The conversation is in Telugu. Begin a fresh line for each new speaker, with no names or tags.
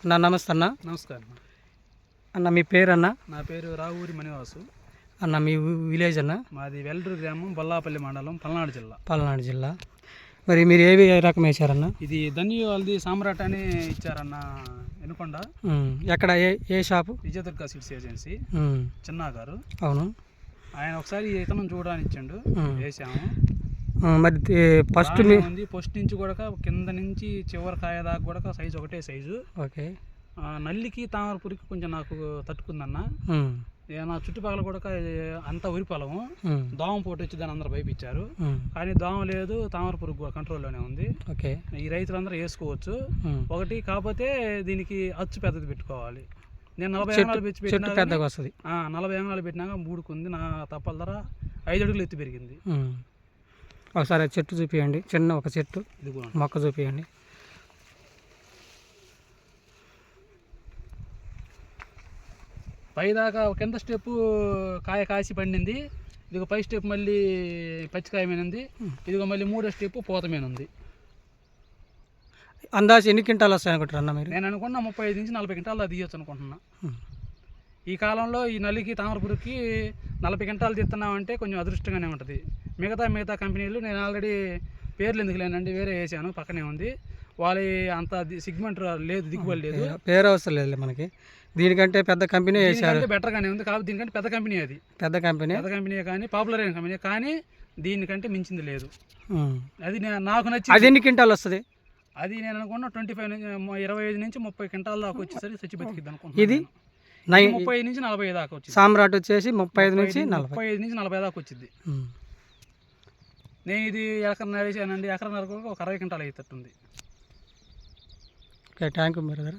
అన్న నమస్తే అన్న.
నమస్కారం
అన్న మీ పేరు అన్న?
నా పేరు రావూరి మణివాసు.
అన్న మీ విలేజ్ అన్న?
మాది వెల్డూరు గ్రామం, బొల్లాపల్లి మండలం, పల్నాడు జిల్లా.
పల్నాడు జిల్లా. మరి మీరు ఏ రకం వేశారన్న?
ఇది ధన్యు వాళ్ళది సామ్రాట్ అని ఇచ్చారన్న ఎనుకొండ.
ఎక్కడ ఏ షాపు?
విజయదుర్గ సీడ్స్ ఏజెన్సీ, చిన్నా గారు.
అవును.
ఆయన ఒకసారి ఇతనం చూడడానికి ఇచ్చిండు, వేసాము.
మరి ఫస్ట్
ఉంది. ఫస్ట్ నుంచి కూడా కింద నుంచి చివరి కాయ దాకా కూడా సైజు ఒకటే సైజు.
ఓకే.
నల్లికి తామరపురికి కొంచెం నాకు తట్టుకుందన్న. నా చుట్టుపక్కల కూడా అంతా ఉరి పొలము, దోమ పోటీ వచ్చి దాన్ని అందరూ భయపించారు. కానీ దోమ లేదు, తామర పురుగు కంట్రోల్లోనే ఉంది.
ఓకే.
ఈ రైతులందరూ వేసుకోవచ్చు. ఒకటి కాకపోతే దీనికి అచ్చు పెద్దది పెట్టుకోవాలి. నేను 40 అంగళాలు
చెట్టు పెద్దగా వస్తుంది.
40 అంగళాలు పెట్టినాక మూడుకుంది. నా తప్పల ధర 5 అడుగులు ఎత్తి పెరిగింది.
ఒకసారి చెట్టు చూపించండి, చిన్న ఒక చెట్టు మొక్క చూపించండి.
పైదాకా కింద స్టెప్ కాయ కాసి పండింది. ఇదిగో పై స్టెప్ మళ్ళీ పచ్చికాయ మీద ఉంది. ఇదిగో మళ్ళీ 3వ స్టెప్ పూత మీద ఉంది.
అందాజు ఎన్ని క్వింటాలు వస్తాయి అనుకుంటారు అన్న మీరు?
నేను అనుకున్నా 35 నుంచి 40 క్వింటాలు తీయొచ్చు అనుకుంటున్నా. ఈ కాలంలో ఈ నల్లికి తామరపురికి 40 క్వింటాలు తీస్తున్నామంటే కొంచెం అదృష్టంగానే ఉంటుంది. మిగతా కంపెనీలు నేను ఆల్రెడీ పేర్లు ఎందుకు లేనండి, వేరే వేసాను, పక్కనే ఉంది. వాళ్ళ అంత సిగ్మెంట్ లేదు, దిగుబడి లేదు.
పేరు అవసరం లేదు మనకి. దీనికంటే పెద్ద కంపెనీ వేసారు,
బెటర్గానే ఉంది. కాబట్టి దీనికంటే పెద్ద కంపెనీ, అది పెద్ద కంపెనీ కానీ పాపులర్ అయిన కంపెనీ, కానీ దీనికంటే మించింది లేదు. అది నాకు నచ్చి.
అది ఎన్ని క్వింటాలు వస్తుంది?
అది నేను అనుకున్నా 25 నుంచి 30 క్వింటాల దాకా వచ్చేసరికి చచ్చి బతికిద్ది అనుకుంటున్నాను.
ఇది
35 నుంచి 40 దాకా వచ్చింది.
సామ్రాట్ వచ్చేసి 35 నుంచి
40 దాకా వచ్చింది. నేను ఇది ఎకరన్నర వేసానండి. ఎకరన్నర ఒక 60 క్వింటాలు అవుతుంది.
Okay, thank you brother.